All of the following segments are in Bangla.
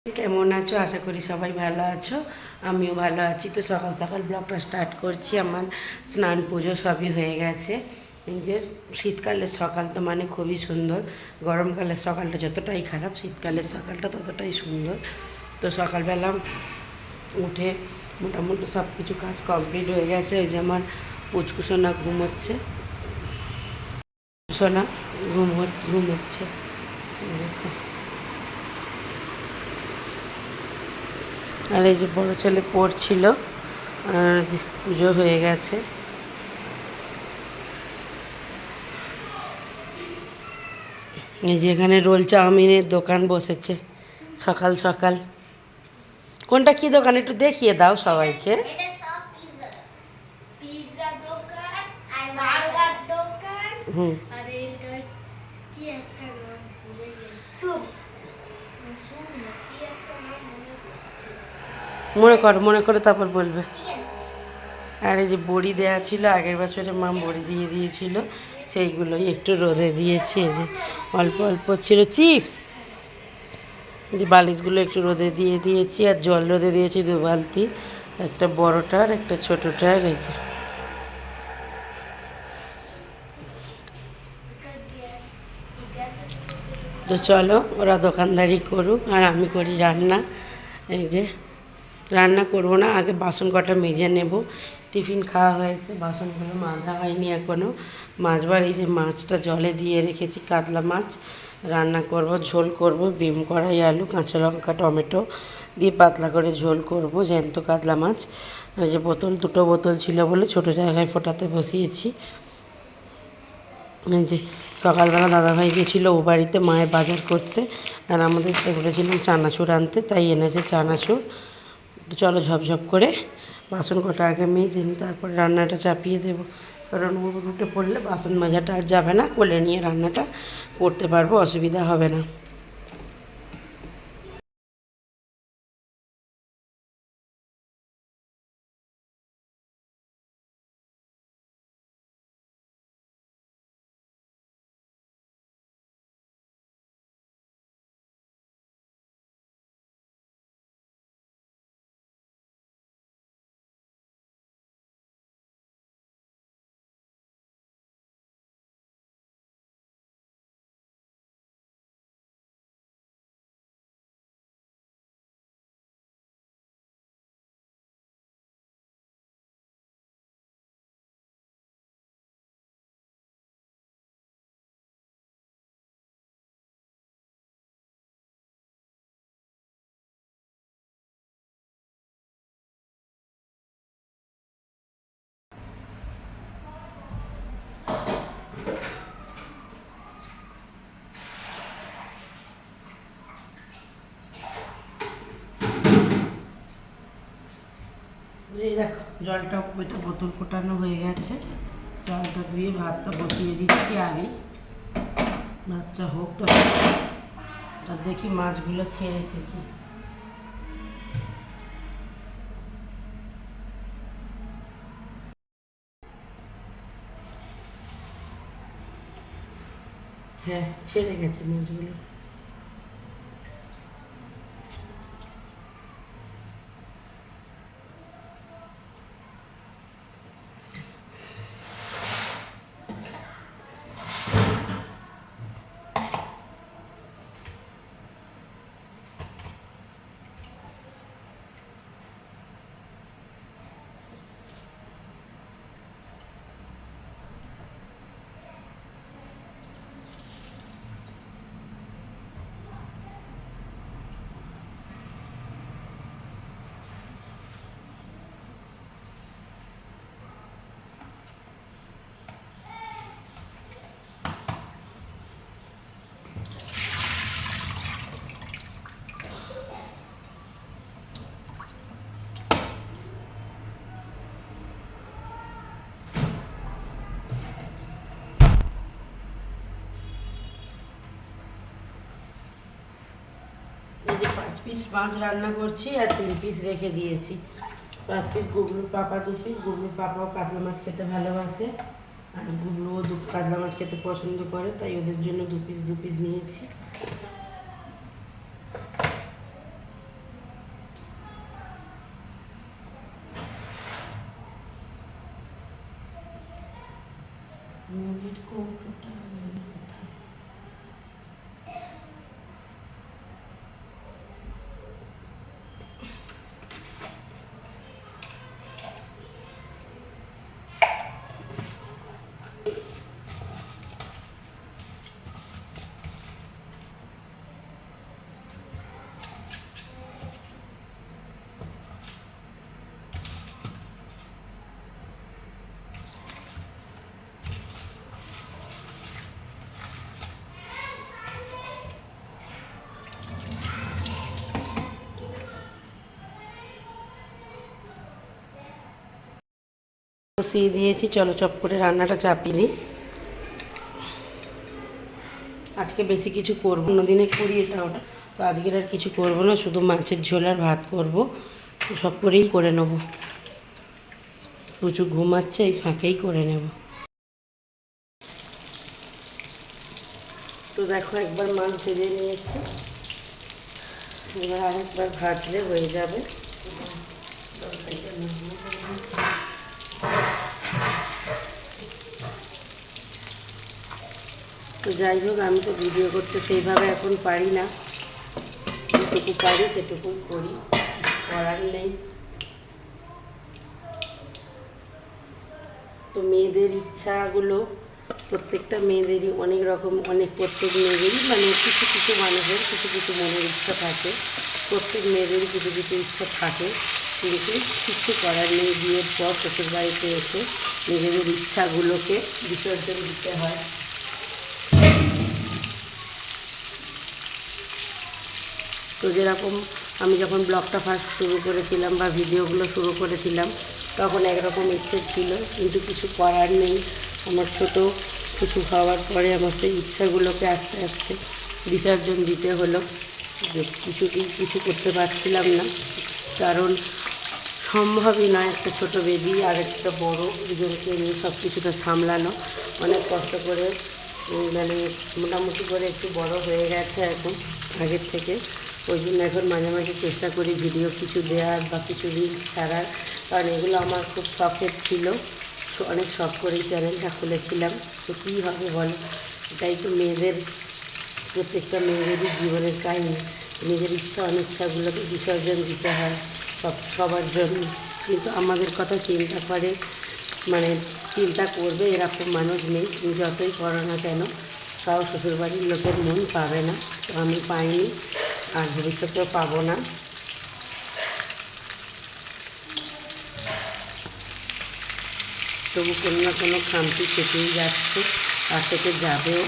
কেমন আছো? আশা করি সবাই ভালো আছো, আমিও ভালো আছি। তো সকাল সকাল ব্লগটা স্টার্ট করছি। আমার স্নান পুজো সবই হয়ে গেছে। এই যে শীতকালের সকাল তো মানে খুবই সুন্দর। গরমকালের সকালটা যতটাই খারাপ, শীতকালের সকালটা ততটাই সুন্দর। তো সকালবেলা উঠে মোটামুটি সব কিছু কাজ কমপ্লিট হয়ে গেছে। ওই যে আমার পুচকু সোনা ঘুমোচ্ছে, সোনা ঘুমোচ্ছে। দেখো, আর এই যে বড়ো ছেলে পড়ছিল, আর পুজো হয়ে গেছে। এই যে এখানে রোল চাউমিনের দোকান বসেছে সকাল সকাল। কোনটা কি দোকান একটু দেখিয়ে দাও সবাইকে। হুম, মনে করে তারপর বলবে। আর এই যে বড়ি দেওয়া ছিল, আগের বছরে মা বড়ি দিয়ে দিয়েছিল, সেইগুলোই একটু রোদে দিয়েছি। এই যে অল্প অল্প ছিল চিপস, যে বালিশগুলো একটু রোদে দিয়ে দিয়েছি। আর জল রোদে দিয়েছি 2 বালতি, একটা বড়টার একটা ছোটোটার। এই যে তো চলো, ওরা দোকানদারি করুক আর আমি করি রান্না। এই যে রান্না করবো না, আগে বাসন কটা মেজে নেব। টিফিন খাওয়া হয়েছে, বাসনগুলো মাজা হয়নি এখনও। মাছবার এই যে মাছটা জলে দিয়ে রেখেছি, কাতলা মাছ। রান্না করব, ঝোল করব, বিম কড়াই, আলু, কাঁচা লঙ্কা, টমেটো দিয়ে পাতলা করে ঝোল করব, জ্যান্ত কাতলা মাছ। এই যে দুটো বোতল ছিল বলে ছোটো জায়গায় ফোটাতে বসিয়েছি। যে সকালবেলা দাদাভাই গেছিলো ও বাড়িতে মায়ের বাজার করতে, আর আমাদের বলেছিলাম চানাচুর আনতে, তাই এনেছে চানাচুর। তো চলো ঝপঝপ করে বাসন কটা আগে মেজে নিই, তারপরে রান্নাটা চাপিয়ে দেবো। কারণ ও উঠে পড়লে বাসন মাজাটা আর যাবে না, কোলে নিয়ে রান্নাটা করতে পারবো, অসুবিধা হবে না। এই দেখো জলটা ওইটা বোতল ফোটানো হয়ে গেছে। চালটা ধুয়ে ভাতটা বসিয়ে দিচ্ছি আগেই, ভাতটা হোক। তো আর দেখি মাছগুলো ছেড়েছে কি। হ্যাঁ, ছেড়ে গেছে মাছগুলো। এই যে 5 পিস মাছ রান্না করছি আর 3 পিস রেখে দিয়েছি। 5 পিস গুগলুর পাপা, 2 পিস গুগলুর পাপাও কাতলা মাছ খেতে ভালোবাসে, আর গুগলুও কাতলা মাছ খেতে পছন্দ করে, তাই ওদের জন্য 2 পিস নিয়েছি। কৌটোটা কোথায়? বসিয়ে দিয়েছি, চলো চপ করে রান্নাটা চাপিয়ে দিই। আজকে বেশি কিছু করবো, অন্যদিনে করি এটা ওটা, তো আজকের আর কিছু করবো না, শুধু মাছের ঝোল আর ভাত করবো, সব করেই করে নেবো। প্রচুর ঘুমাচ্ছে, এই ফাঁকেই করে নেব। তো দেখো একবার মাছ ভেজে নিয়েছি, এবার আরেকবার ভাজলে হয়ে যাবে। তো যাই হোক, আমি তো ভিডিও করতে সেইভাবে এখন পারি না, যেটুকু পারি সেটুকুই করি, করার নেই। তো মেয়েদের ইচ্ছাগুলো প্রত্যেকটা মেয়েদেরই অনেক রকম, প্রত্যেক মেয়েদেরই মানে কিছু কিছু মানুষের কিছু কিছু মনের ইচ্ছা থাকে, প্রত্যেক মেয়েদেরই কিছু কিছু ইচ্ছা থাকে, কিন্তু কিছু করার নেই। বিয়ের পর শ্বশুর বাড়িতে এসে নিজেদের ইচ্ছাগুলোকে বিসর্জন দিতে হয়। তো যেরকম আমি যখন ব্লগটা ফার্স্ট শুরু করেছিলাম বা ভিডিওগুলো শুরু করেছিলাম, তখন একরকম ইচ্ছে ছিল, কিন্তু কিছু করার নেই। আমার ছোটো কিছু হওয়ার পরে আমার সেই ইচ্ছাগুলোকে আস্তে আস্তে বিসর্জন দিতে হলো। যে কিছু করতে পারছিলাম না, কারণ সম্ভবই নয় একটা ছোটো বেবি আর একটা বড়ো, দুজনকে নিয়ে সব কিছুটা সামলানো অনেক কষ্ট করে, মানে মোটামুটি করে একটু বড় হয়ে গেছে এখন আগের থেকে। ওই জন্য এখন মাঝে মাঝে চেষ্টা করি ভিডিও কিছু দেওয়ার বা কিছু রিলস ছাড়ার, কারণ এগুলো আমার খুব শখের ছিল, অনেক শখ করেই চ্যানেলটা খুলেছিলাম। তো কী হবে বলো, এটাই তো মেয়েদের, প্রত্যেকটা মেয়েদেরই জীবনের কাহিনী, নিজের ইচ্ছা অনিচ্ছাগুলোকে বিসর্জন দিতে হয় সবার জন্য। কিন্তু আমাদের কথা চিন্তা করে, মানে চিন্তা করবে এরকম মানুষ নেই। তুমি যতই করো না কেন, তাও শ্বশুরবাড়ির লোকের মন পাবে না। তো আমি পাইনি, আর ভবিষ্যতেও পাবো না। তবু কোনো না কোনো খামতি থেকেই যাচ্ছে, আর থেকে যাবেও।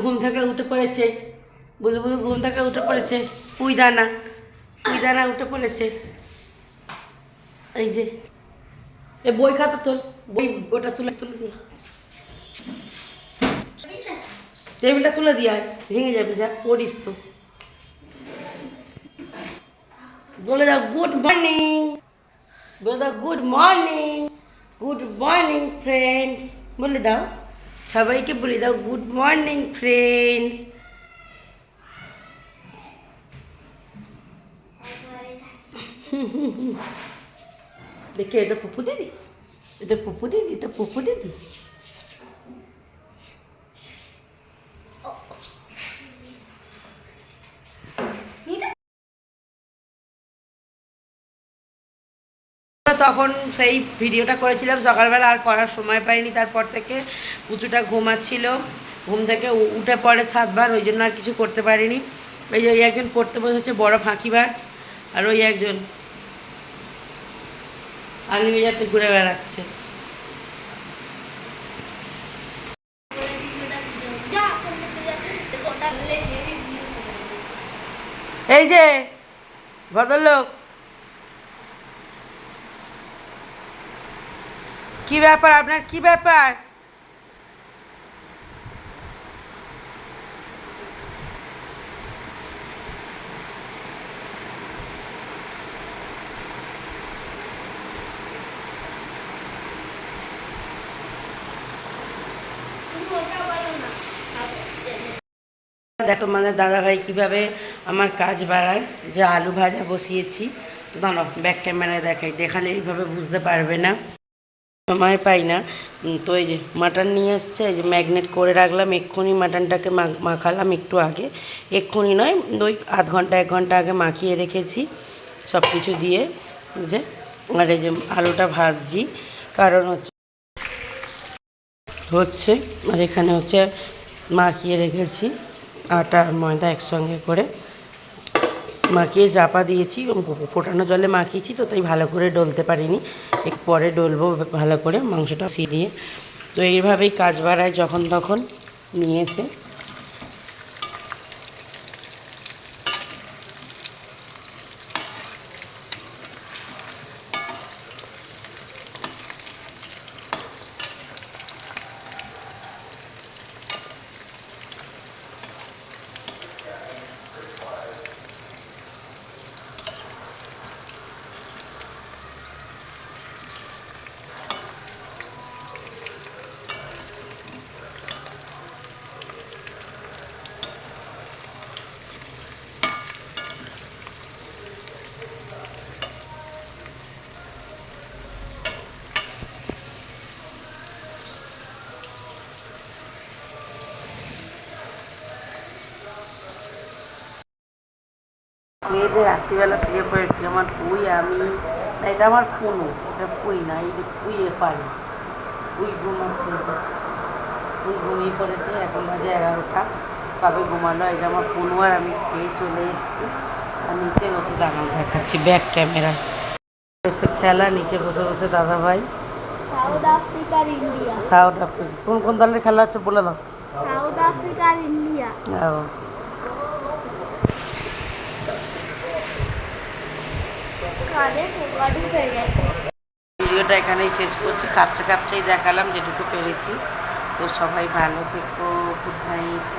ঘুম থেকে উঠে পড়েছে, বুলবুল ঘুম থেকে উঠে পড়েছে, পুইদানা উঠে পড়েছে। এই যে এ বই খাতা তোল, বই ওটা তুলে তুলে দিল, টেবিলটা তুলে দিয়ে ভেঙে যাবে, যা পড়িস তো। বলে দাও গুড মর্নিং, বলে দাও good morning, good morning friends, বলে দাও সবাইকে, বলে দাও গুড মর্নিং ফ্রেন্ডস। দেখে এটা পুপু দিদি, এটা পুপু দিদি, এটা পুপু দিদি। তখন সেই ভিডিওটা করেছিলাম সকালবেলা, আর করার সময় পাইনি। তারপর থেকে পুচুটা ঘুমাচ্ছিল, ঘুম থেকে উঠে পড়ে 7বার, ওই জন্য আর কিছু করতে পারিনি। ওই যে ওই একজন পড়তে বসেছে বড় ফাঁকিবাজ, আর ওই একজন আলিমিরাতে ঘুরে বেড়াচ্ছে। এই যে ভদ্রলোক, কি ব্যাপার আপনার, কি ব্যাপার? দেখো মানে দাদাভাই কীভাবে আমার কাজ বাড়ায়। যে আলু ভাজা বসিয়েছি, তো দাঁড়াও ব্যাক ক্যামেরায় দেখাই, দেখালে এইভাবে বুঝতে পারবে না, সময় পাই না। তো এই যে মাটন নিয়ে এসছে, এই যে ম্যাগনেট করে রাখলাম, এক্ষুনি মাটনটাকে মাখালাম একটু আগে, এক্ষুনি নয় ওই আধ ঘন্টা 1 ঘন্টা আগে মাখিয়ে রেখেছি সব কিছু দিয়ে। যে আর এই যে আলুটা ভাজছি, কারণ হচ্ছে আর এখানে হচ্ছে মাখিয়ে রেখেছি আটা আর ময়দা একসঙ্গে করে মাখিয়ে চাপা দিয়েছি, ফোটানো জলে মাখিয়েছি, তো তাই ভালো করে ডলতে পারিনি, একটু পরে ডলবো ভালো করে মাংসটা সি দিয়ে। তো এইভাবেই কাজ বাড়ায় যখন তখন নিয়ে এসে। খেয়ে দিয়ে রাত্রিবেলা শুয়ে পড়েছি, আমার পুই আমি না, এটা আমার পুনু, এটা পুই না, এই যে পুইয়ে পারে, পুই ঘুমাচ্ছে, পুই ঘুমিয়ে পড়েছে, এখন বাজে 11টা, সবে ঘুমালো। এটা আমার পুনু, আর আমি খেয়ে চলে এসেছি, আর নিচে হচ্ছে দাঁড়ানো দেখাচ্ছি ব্যাক ক্যামেরা, খেলা নিচে বসে বসে দাদা ভাই। সাউথ আফ্রিকা আর ইন্ডিয়া। সাউথ আফ্রিকা কোন কোন দলের খেলা হচ্ছে বলে দাও। সাউথ আফ্রিকা আর ইন্ডিয়া। কানে পোকা ঢুকে গেছে। ভিডিওটা এখানেই শেষ করছি, কাপচা কাপচাই দেখালাম যেটুকু পেরেছি। তো সবাই ভালো থেকো, গুড নাইট।